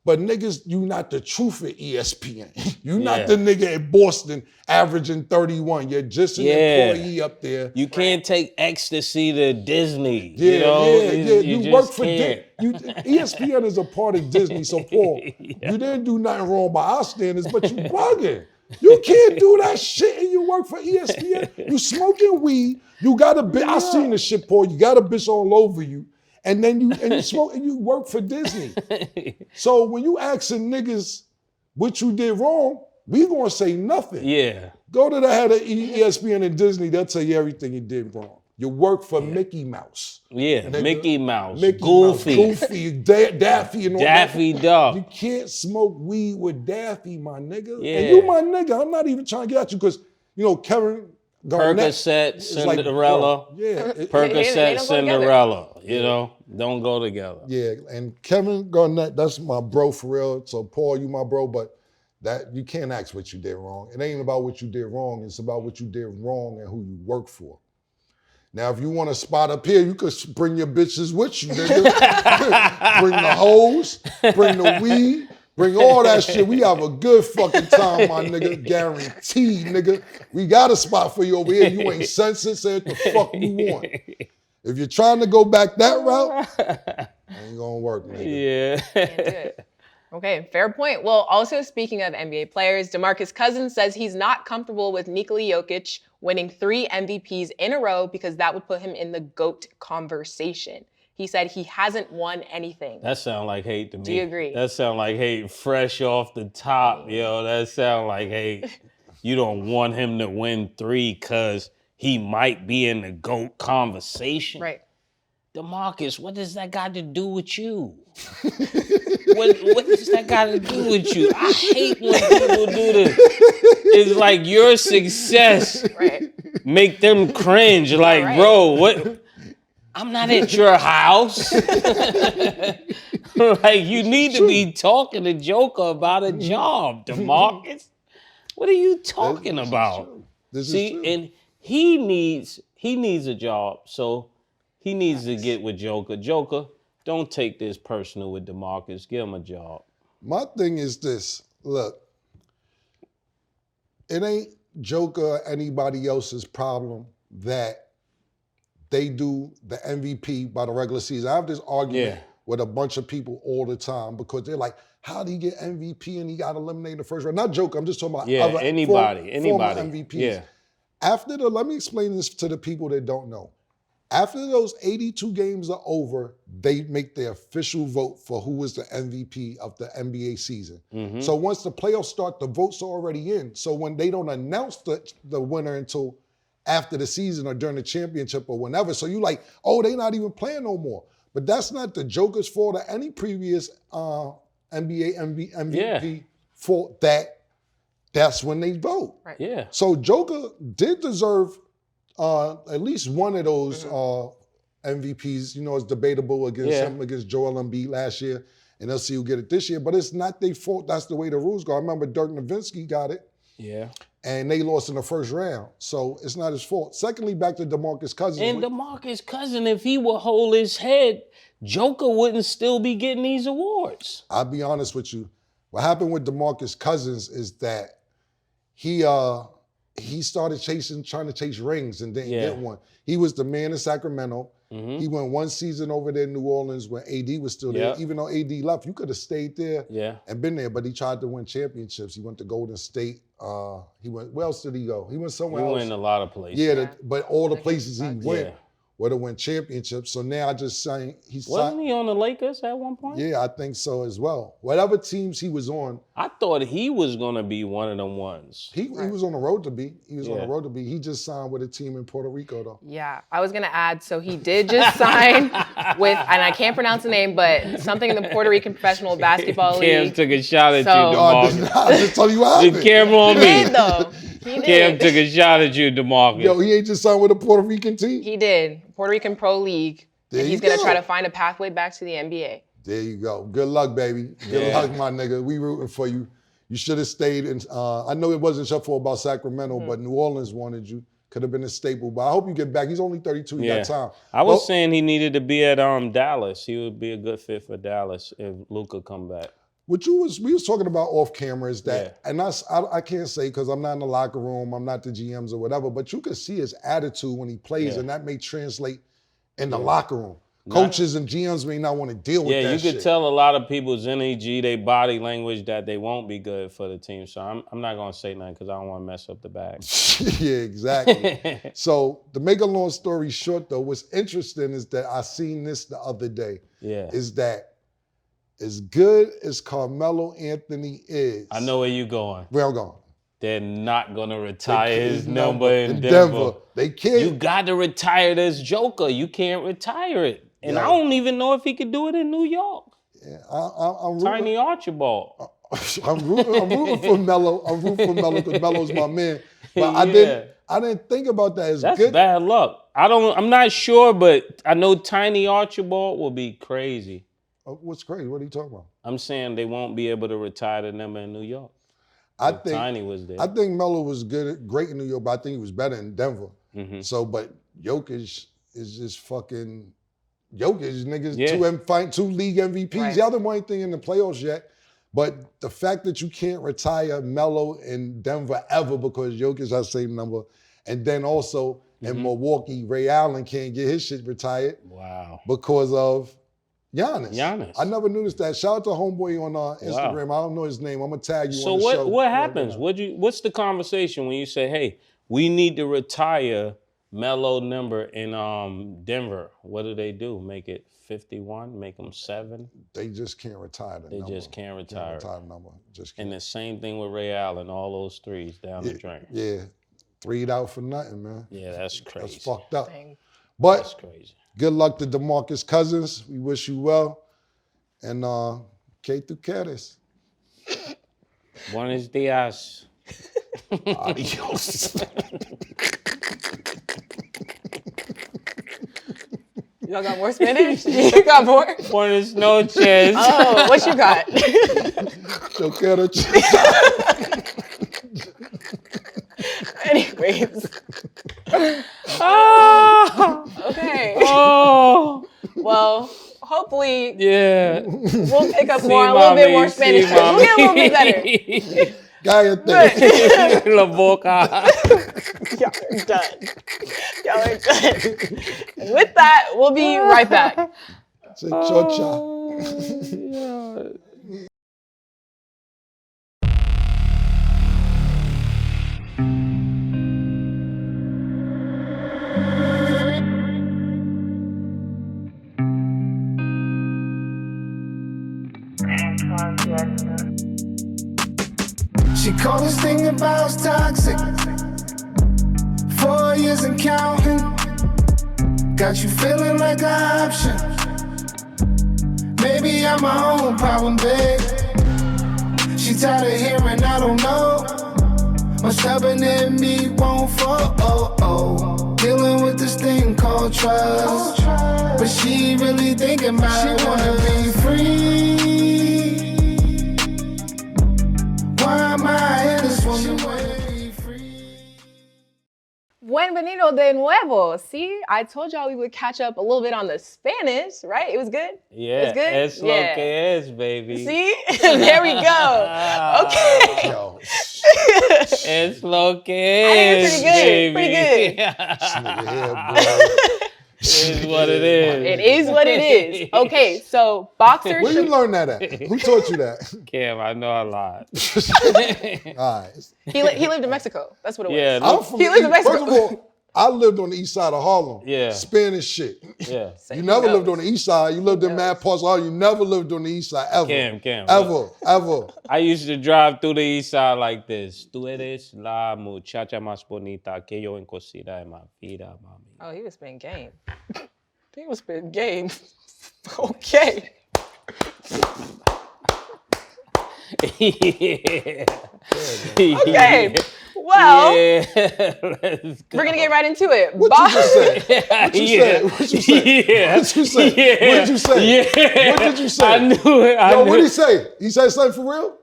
but niggas, you not the truth at ESPN. You not the nigga in Boston averaging 31. You're just an employee up there.
You can't take ecstasy to Disney.
Yeah,
You
You work
just
for
can't.
ESPN is a part of Disney. So Paul, you didn't do nothing wrong by our standards, but you bugging. You can't do that shit and you work for ESPN. You smoking weed. You got a bitch. I seen the shit, Paul. You got a bitch all over you. And then you smoke and you work for Disney. So when you asking niggas what you did wrong, we gonna say nothing.
Yeah.
Go to the head of ESPN and Disney, they'll tell you everything you did wrong. You work for Mickey Mouse.
Yeah, Mickey Mouse,
Goofy, Daffy, and all
Daffy
that.
Duck.
You can't smoke weed with Daffy, my nigga.
Yeah.
And you my nigga. I'm not even trying to get at you because, Kevin Garnett
Percocet,
is like,
Cinderella. Percocet,
They don't go
Cinderella. Don't go together.
Yeah, and Kevin Garnett, that's my bro for real. So Paul, you my bro, but that you can't ask what you did wrong. It ain't about what you did wrong. It's about what you did wrong and who you work for. Now, if you want a spot up here, you could bring your bitches with you, nigga. Bring the hoes, bring the weed, bring all that shit. We have a good fucking time, my nigga. Guaranteed, nigga. We got a spot for you over here. You ain't censored. Say what the fuck you want. If you're trying to go back that route, ain't gonna work, nigga.
Yeah.
Can't do it. Okay, fair point. Well, also speaking of NBA players, DeMarcus Cousins says he's not comfortable with Nikola Jokic winning 3 MVPs in a row because that would put him in the GOAT conversation. He said he hasn't won anything.
That sound like hate to me.
Do you agree?
That sound like hate fresh off the top, yo. That sound like hate. You don't want him to win 3 because he might be in the GOAT conversation.
Right.
DeMarcus, what does that got to do with you? What does that got to do with you? I hate when people do this. It's like your success make them cringe. Like, bro, what? I'm not at your house. Like, you need to be talking to Joker about a job, DeMarcus. What are you talking about? See, and he needs a job, so he needs to get with Joker. Joker, don't take this personal with DeMarcus. Give him a job.
My thing is this. Look, it ain't Joker or anybody else's problem that they do the MVP by the regular season. I have this argument with a bunch of people all the time because they're like, how do you get MVP and he got eliminated in the first round? Not Joker, I'm just talking about other
anybody.
former MVPs.
Yeah.
Let me explain this to the people that don't know. After those 82 games are over, they make their official vote for who is the MVP of the NBA season.
Mm-hmm.
So once the playoffs start, the votes are already in. So when they don't announce the winner until after the season or during the championship or whenever, so you like, oh, they not even playing no more. But that's not the Joker's fault or any previous NBA MVP fault. That's when they vote.
Right.
Yeah.
So Joker did deserve at least one of those MVPs. You know, it's debatable against him, against Joel Embiid last year, and they'll see who get it this year. But it's not their fault. That's the way the rules go. I remember Dirk Nowitzki got it.
Yeah.
And they lost in the first round. So it's not his fault. Secondly, back to DeMarcus Cousins.
And DeMarcus Cousins, if he would hold his head, Joker wouldn't still be getting these awards.
I'll be honest with you. What happened with DeMarcus Cousins is that he started trying to chase rings and didn't get one. He was the man in Sacramento. Mm-hmm. He went one season over there in New Orleans when AD was still there. Even though AD left, you could have stayed there and been there, but he tried to win championships. He went to Golden State. Where else did he go? He went somewhere else.
He went a lot of places.
Yeah, but all the places he went would have won championships. So now I just saying
Wasn't he on the Lakers at one point?
Yeah, I think so as well. Whatever teams he was on.
I thought he was gonna be one of them ones.
He was on the road to be. He was on the road to be. He just signed with a team in Puerto Rico though.
Yeah, I was gonna add, so he did just sign with, and I can't pronounce the name, but something in the Puerto Rican Professional Basketball League.
Cam took a shot at you, DeMarcus.
I just tell you what happened.
The camera on me.
He did though. He did.
Cam took a shot at you, DeMarcus.
Yo, he ain't just signed with a Puerto Rican team?
He did. Puerto Rican Pro League.
There
and he's going to try to find a pathway back to the NBA.
There you go. Good luck, baby. Good luck, my nigga. We rooting for you. You should have stayed. I know it wasn't your fault about Sacramento, but New Orleans wanted you. Could have been a staple. But I hope you get back. He's only 32. He got time.
I was saying he needed to be at Dallas. He would be a good fit for Dallas if Luka come back.
What we was talking about off camera is that, and I can't say because I'm not in the locker room, I'm not the GMs or whatever, but you could see his attitude when he plays, and that may translate in the locker room. Coaches and GMs may not want to deal with that
Yeah, you
shit.
could tell a lot of people's energy, their body language, that they won't be good for the team. So I'm not going to say nothing because I don't want to mess up the bag.
Yeah, exactly. So to make a long story short, though, what's interesting is that I seen this the other day.
Yeah.
Is that as good as Carmelo Anthony is.
I know where you're going.
Where I'm going.
They're not going to retire his number in Denver.
They can't.
You got to retire this Joker. You can't retire it. And I don't even know if he could do it in New York.
Yeah, I'm
Tiny Archibald.
I'm rooting for Melo. I'm rooting for Melo because Melo's my man. But I didn't think about that.
That's bad luck. I'm not sure, but I know Tiny Archibald will be crazy.
What's crazy? What are you talking about?
I'm saying they won't be able to retire the number in New York.
I think
Tiny was there.
I think Melo was great in New York, but I think he was better in Denver.
Mm-hmm.
So, but Jokic is just fucking Jokic. Niggas, two league MVPs.
Right.
Y'all didn't win anything in the playoffs yet. But the fact that you can't retire Melo in Denver ever because Jokic has the same number, and then also in Milwaukee, Ray Allen can't get his shit retired.
Wow.
Because of Giannis.
Giannis.
I never noticed that. Shout out to homeboy on Instagram. Wow. I don't know his name. I'm gonna tag you
so
on the show.
So what happens? What's the conversation when you say, hey, we need to retire Melo number in Denver? What do? Make it 51? Make them 7?
They just can't retire the number.
They just can't retire
the number. Just can't.
And the same thing with Ray Allen, all those threes down the drain.
Yeah. 3'd out for nothing, man.
Yeah, that's crazy.
That's fucked up.
Dang.
But
that's crazy.
Good luck to DeMarcus Cousins. We wish you well. And que tu quieres?
Buenos dias.
Adios.
Y'all got more Spanish? You got more?
Buenas noches.
Oh, what you got?
Yo quiero
Anyways. Okay.
Oh.
Well, hopefully
yeah.
We'll pick up a little bit more Spanish. We'll get a little bit better.
Cállate.
La boca.
Y'all are done. Y'all are done. And with that, we'll be right back.
She called this thing about toxic. 4 years and counting. Got you feeling like an option. Maybe I'm my own problem, babe. She tired of hearing I don't know. My stubborn in me won't fall. Dealing with this thing called trust. But she really thinking about it. She wanna be free. Why am I in this woman way free?
Buenvenido de nuevo. See, I told y'all we would catch up a little bit on the Spanish, right? It was good?
Yeah,
it was good?
Es lo que es, baby.
See? There we go. Okay.
Yo.
Es lo que es, baby.
Pretty good.
This nigga here, boy.
It is what it is.
It is what it is. Okay, so boxer.
Where you learn that at? Who taught you that?
Cam, I know a lot.
All right.
He lived in Mexico. That's what it was.
Yeah,
I'm from
he lived in Mexico.
First of all, I lived on the east side of Harlem.
Yeah.
Spanish shit.
Yeah.
You never lived on the east side. You lived in mad parts of Harlem. You never lived on the east side ever.
Cam.
Ever.
I used to drive through the east side like this. Tú eres la muchacha más bonita que yo he conocido en mi vida, mami.
Oh, he was spitting game. He was spitting game. Okay.
Yeah.
Okay. Well,
yeah. Let's go.
we're gonna get right into it.
What you just say? What you say? What you say?
Yeah.
What you say?
Yeah.
What did you say?
Yeah.
What did you say?
I knew it.
Yo, what did he say? He said something for real?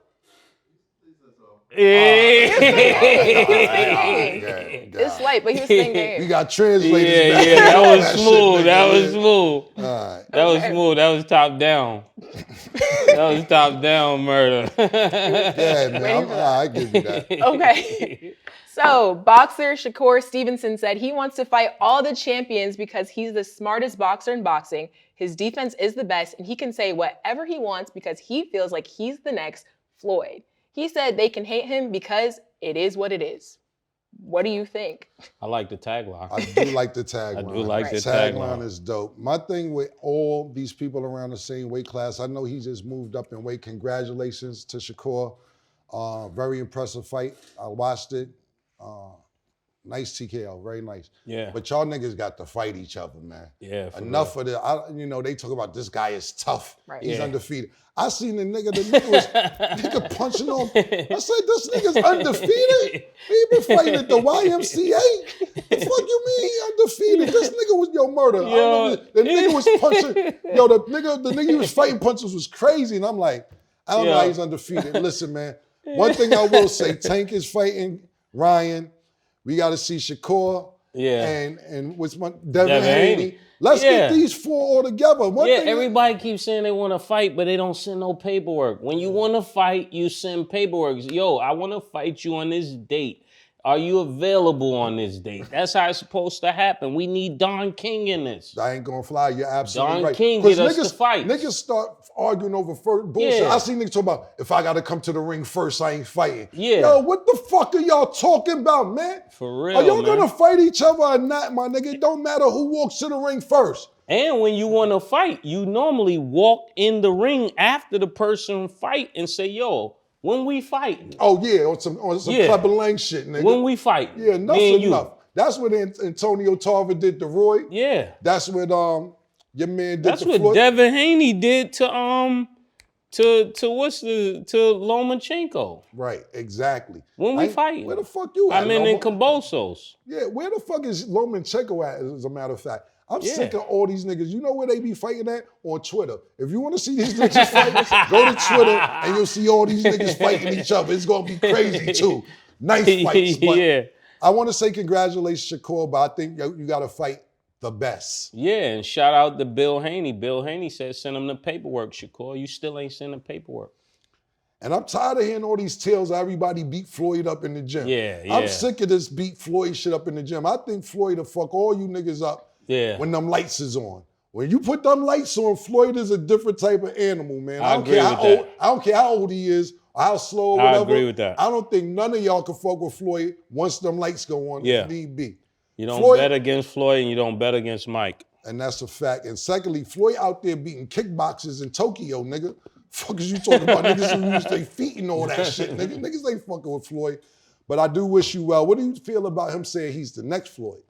It's light, but he was spitting game.
You got translators back.
Yeah, that was
shit,
smooth.
nigga.
That was smooth.
All right.
That was smooth. That was top down. That was top down murder.
Yeah, man. I give you that.
Okay. So, boxer Shakur Stevenson said he wants to fight all the champions because he's the smartest boxer in boxing. His defense is the best, and he can say whatever he wants because he feels like he's the next Floyd. He said they can hate him because it is what it is. What do you think?
I like the tagline.
I do like the tagline.
I do like the
tagline
tagline.
is dope. My thing with all these people around the same weight class, I know he just moved up in weight. Congratulations to Shakur. Very impressive fight. I watched it. Nice TKO, very nice.
Yeah.
But y'all niggas got to fight each other, man.
Yeah. for
Enough
real.
of the, they talk about this guy is tough.
Right.
He's
Yeah.
undefeated. I seen the nigga was nigga punching on. I said, this nigga's undefeated? He been fighting at the YMCA? The fuck you mean he undefeated? This nigga was murder. I don't know, the nigga was punching. The nigga he was fighting punches was crazy. And I'm like, I don't know how he's undefeated. Listen, man. One thing I will say, Tank is fighting Ryan. We got to see Shakur.
Yeah.
And what's my Devin Haney. Let's get these 4 all together.
Everybody keeps saying they want to fight, but they don't send no paperwork. When you want to fight, you send paperwork. Yo, I want to fight you on this date. Are you available on this date? That's how it's supposed to happen. We need Don King in this.
I ain't gonna fly. You're absolutely right.
Don King get us to fight.
Niggas start arguing over first bullshit. I see niggas talk about, if I gotta come to the ring first, I ain't fighting.
Yeah.
Yo, what the fuck are y'all talking about, man?
For real,
Are y'all gonna fight each other or not, my nigga? It don't matter who walks to the ring first.
And when you want to fight, you normally walk in the ring after the person fight and say, yo, when we fight.
Oh, yeah, on some Clever Lang shit, nigga.
When we fight.
Yeah, enough's enough. That's what Antonio Tarver did to Roy.
Yeah.
That's what your man did
That's
to
what
Floyd.
Devin Haney did to Lomachenko.
Right, exactly.
When we fight.
Where the fuck you at?
I'm in Cambosos.
Yeah, where the fuck is Lomachenko at, as a matter of fact? I'm sick of all these niggas. You know where they be fighting at? On Twitter. If you want to see these niggas fight, go to Twitter and you'll see all these niggas fighting each other. It's going to be crazy too. Nice fights. But I want to say congratulations, Shakur, but I think you got to fight the best.
Yeah, and shout out to Bill Haney. Bill Haney said send him the paperwork, Shakur. You still ain't sending paperwork.
And I'm tired of hearing all these tales of everybody beat Floyd up in the gym.
Yeah.
I'm sick of this beat Floyd shit up in the gym. I think Floyd will fuck all you niggas up.
Yeah.
When them lights is on. When you put them lights on, Floyd is a different type of animal, man. I don't care how old he is or how slow or whatever.
I agree with that.
I don't think none of y'all can fuck with Floyd once them lights go on if need be.
You don't bet against Floyd and you don't bet against Mike.
And that's a fact. And secondly, Floyd out there beating kickboxers in Tokyo, nigga. Fuck is you talking about niggas who use their feet and all that shit, nigga. Niggas ain't fucking with Floyd. But I do wish you well. What do you feel about him saying he's the next Floyd?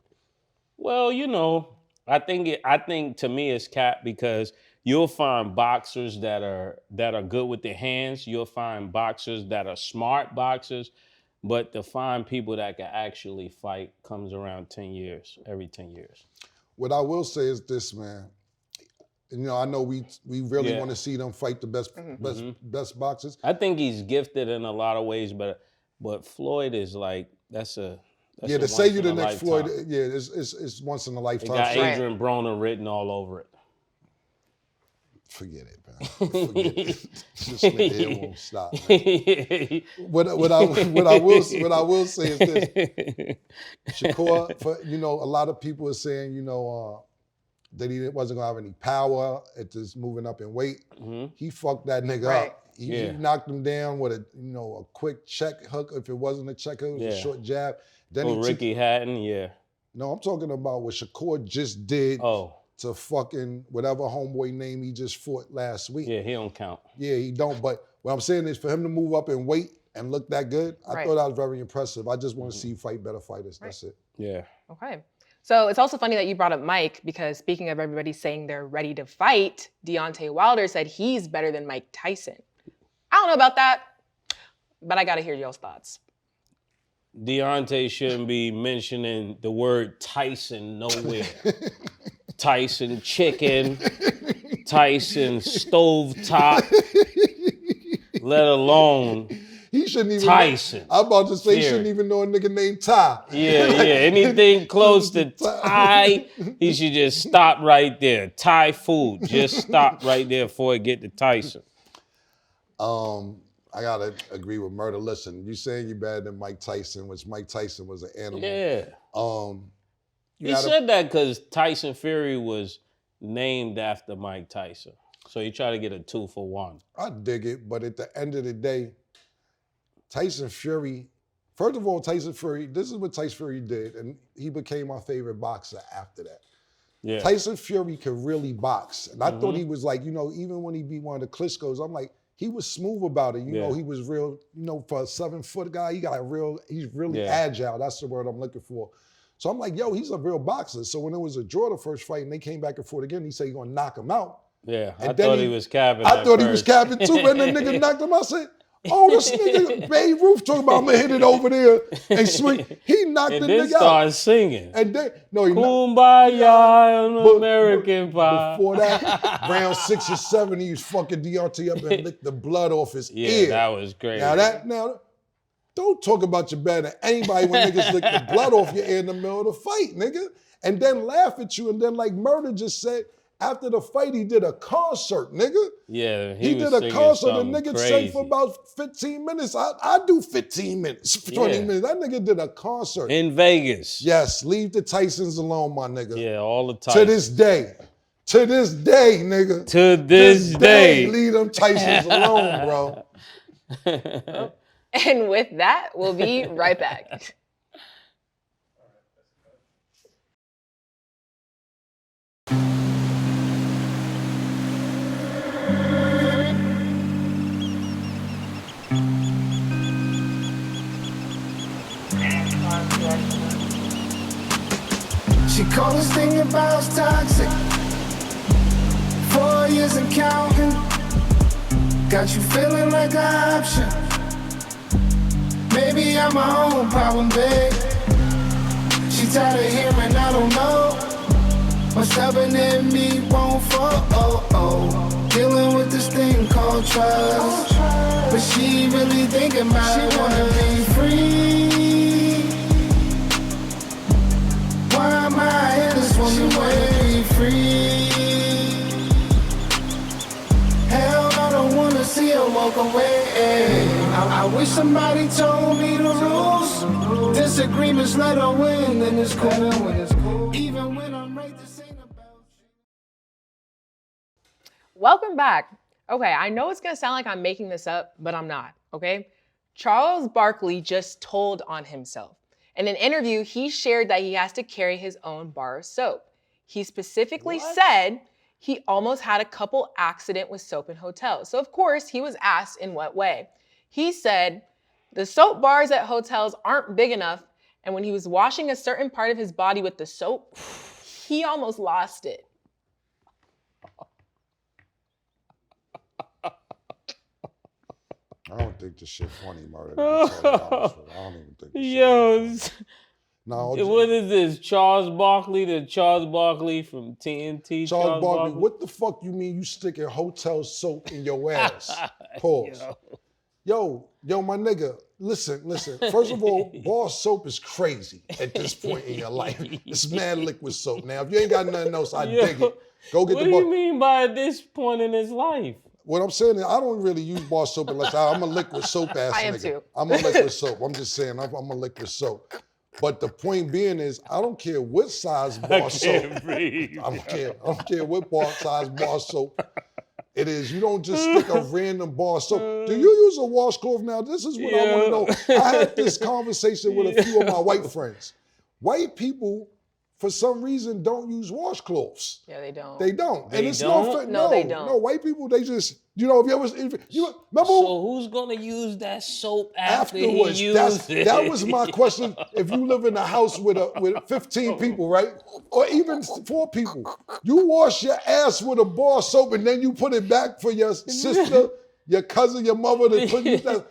Well, you know, I think to me it's cap because you'll find boxers that are good with their hands. You'll find boxers that are smart boxers, but to find people that can actually fight comes around every 10 years.
What I will say is this, man. You know, I know we really want to see them fight the best boxers.
I think he's gifted in a lot of ways, but Floyd is like
to say you the next Floyd, it's once in a lifetime.
It got Adrian Broner written all over it.
Forget it, man. Forget it. This nigga here won't stop. Man. What I will say is this: Shakur, a lot of people are saying, that he wasn't gonna have any power at this moving up in weight. Mm-hmm. He fucked that nigga up. He knocked him down with a quick check hook. If it wasn't a check hook, it was a short jab. Then
Ricky Hatton,
No, I'm talking about what Shakur just did to fucking whatever homeboy name he just fought last week.
Yeah, he don't count.
Yeah, he don't. But what I'm saying is for him to move up in weight and look that good, I thought that was very impressive. I just want to see you fight better fighters. That's it.
Yeah.
Okay. So it's also funny that you brought up Mike because speaking of everybody saying they're ready to fight, Deontay Wilder said he's better than Mike Tyson. I don't know about that, but I got to hear y'all's thoughts.
Deontay shouldn't be mentioning the word Tyson nowhere. Tyson chicken, Tyson stovetop, let alone
he shouldn't even
Tyson.
I'm about to say he shouldn't even know a nigga named Ty.
Yeah. Anything close to Thai, he should just stop right there. Thai food, just stop right there before it get to Tyson.
I gotta agree with Murder. Listen, you saying you better than Mike Tyson, which Mike Tyson was an animal.
Yeah. He said that because Tyson Fury was named after Mike Tyson. So he tried to get a 2 for 1.
I dig it, but at the end of the day, Tyson Fury, first of all, this is what Tyson Fury did, and he became my favorite boxer after that. Yeah. Tyson Fury could really box. And I thought he was like, even when he beat one of the Klitschko's, I'm like, he was smooth about it. You know, he was real, for a 7-foot guy, he's really agile. That's the word I'm looking for. So I'm like, yo, he's a real boxer. So when it was a draw the first fight and they came back and forth again, he said he's gonna knock him out.
Yeah, I thought he was capping.
I thought he was capping too. And the nigga knocked him out. I said, oh, this nigga, Babe Ruth talking about I'm gonna hit it over there and swing. He knocked the nigga out. And then
started singing.
And then, he
Kumbaya, American Pie.
Before that, round 6 or 7, he was fucking Deontay up and licked the blood off his ear.
Yeah, that was great.
Now Don't talk about your bad to anybody when niggas lick the blood off your ear in the middle of the fight, nigga. And then laugh at you. And then like Murder just said, after the fight, he did a concert, nigga.
Yeah,
he did a concert. The nigga sang for about 15 minutes. I do 15 minutes, 20 minutes. That nigga did a concert.
In Vegas.
Yes, leave the Tysons alone, my nigga.
Yeah, all the Tysons.
To this day, nigga.
To this day.
Leave them Tysons alone, bro.
And with that, we'll be right back.
She called this thing about toxic. 4 years and counting. Got you feeling like an option. Maybe I'm my own problem, babe. She tired of hearing I don't know. What's stubborn in me won't fall. Dealing with this thing called trust. But she really thinking about it. She wanna be free. Why am I here? This woman wanna be free. Hell, I don't wanna see her walk away. I wish somebody told me the rules. Disagreements let her win, and it's cool. Even when I'm right, this ain't about you.
Welcome back. Okay, I know it's gonna sound like I'm making this up, but I'm not, okay? Charles Barkley just told on himself. In an interview, he shared that he has to carry his own bar of soap. He specifically said he almost had a couple accident with soap in hotels. So of course, he was asked in what way. He said, the soap bars at hotels aren't big enough, and when he was washing a certain part of his body with the soap, he almost lost it.
I don't think this shit funny, Murder. I don't even think this shit funny. No,
what is this? Charles Barkley, the Charles Barkley from TNT?
Charles Barkley, what the fuck you mean you sticking hotel soap in your ass? Pause. Yo, my nigga, listen. First of all, bar soap is crazy at this point in your life. It's mad liquid soap. Now, if you ain't got nothing else, I dig it. Go get the bar.
What do you mean by this point in his life?
What I'm saying is I don't really use bar soap unless I'm a liquid soap ass nigga.
I am too.
I'm a liquid soap. I'm just saying I'm a liquid soap. But the point being is I don't care what size bar soap. I don't care what size bar soap it is. You don't just stick a random bar soap. Do you use a washcloth now? This is what I want to know. I had this conversation with a few of my white friends. White people, for some reason, don't use washcloths.
Yeah, they don't.
They don't.
They
and it's
don't?
no,
they don't.
No, white people, they just, if you ever, remember?
So who's gonna use that soap
Afterwards,
he used it?
that was my question. If you live in a house with 15 people, right? Or even 4 people, you wash your ass with a bar of soap and then you put it back for your sister, your cousin, your mother to put you down.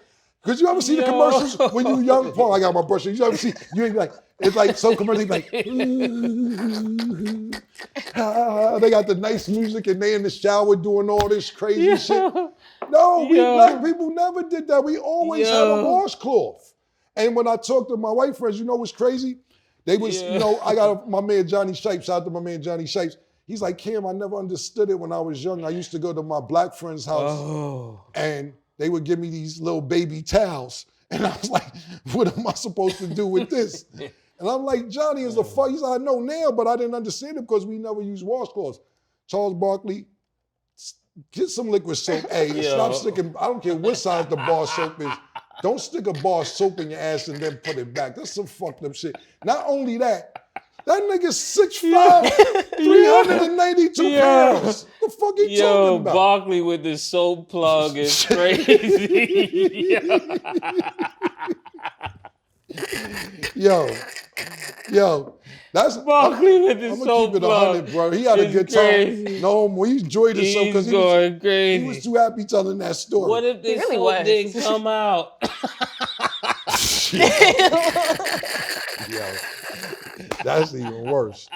Because you ever see the commercials when you young? Paul, I got my brush. You ever see, you ain't like, it's like some commercials like, they got the nice music and they in the shower doing all this crazy shit. No, we black people never did that. We always had a washcloth. And when I talked to my white friends, you know what's crazy? They was, I got my man Johnny Shipes, shout out to my man Johnny Shipes. He's like, Cam, I never understood it when I was young. I used to go to my black friend's house and they would give me these little baby towels. And I was like, what am I supposed to do with this? And I'm like, Johnny is a fuck. He's like, I know now, but I didn't understand it because we never used washcloths. Charles Barkley, get some liquid soap. Hey, stop sticking, I don't care what size the bar soap is. Don't stick a bar of soap in your ass and then put it back. That's some fucked up shit. Not only that nigga's 6'5", 392 pounds. What the fuck you talking about?
Barkley with the soap plug is crazy.
Yo, that's
Barkley with the soap
keep it
plug.
100, bro. He had a good time. No more. He enjoyed himself because he was too happy telling that story.
What if this
really
soap didn't come out?
Yo, that's even worse.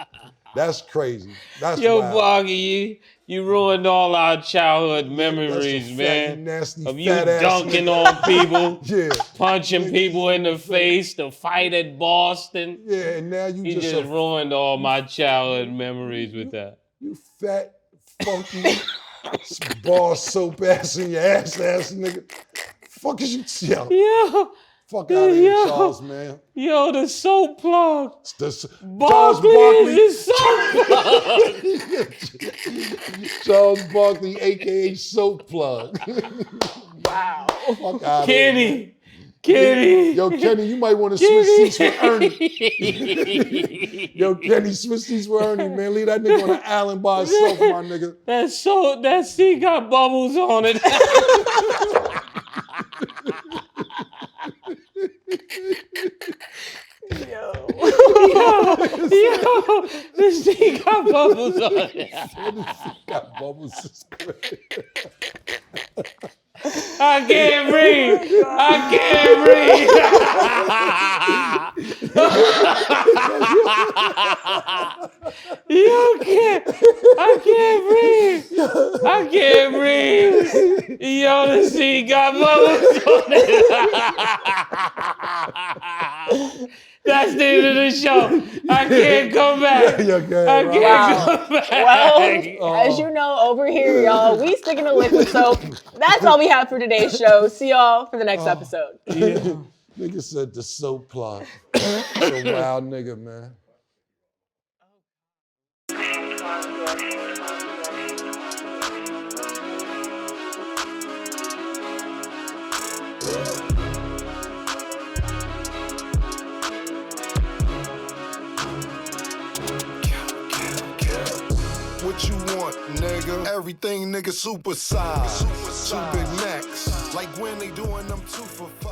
That's crazy. That's
Yo,
wild.
Boggy, you ruined all our childhood memories,
That's a
man.
nasty,
of you
fat-ass
dunking
nigga.
on people,
Yeah.
punching people in the face, the fight at Boston.
Yeah, and now you
just
just
ruined all my childhood memories with that.
You fat, funky, ball soap ass in your ass nigga. Fuck is you?
Yo.
Fuck out of here, Charles, man.
Yo, the soap plug.
Charles
Barkley, the soap
plug. Charles Barkley, a.k.a. Soap Plug.
Wow.
Fuck out
Kenny.
of here.
Kenny.
Yo, Kenny, you might want to switch seats with Ernie. Yo, Kenny, switch seats with Ernie, man. Leave that nigga on an island by himself, my nigga.
That seat got bubbles on it.
Yo,
this thing got bubbles on it.
Got bubbles. Is great.
I can't breathe. I can't breathe. I can't breathe. I can't breathe. Yo, the seat got bubbles on it. That's the end of the show. I can't come back. I can't come back.
Well, as you know, over here, y'all, we sticking to liquid soap. That's all we have for today's show. See y'all for the next episode.
Yeah. Nigga said the soap plug. A wild nigga, man.
What you want, nigga? Everything, nigga, super size. Two big necks. Like when they doing them 2 for $5.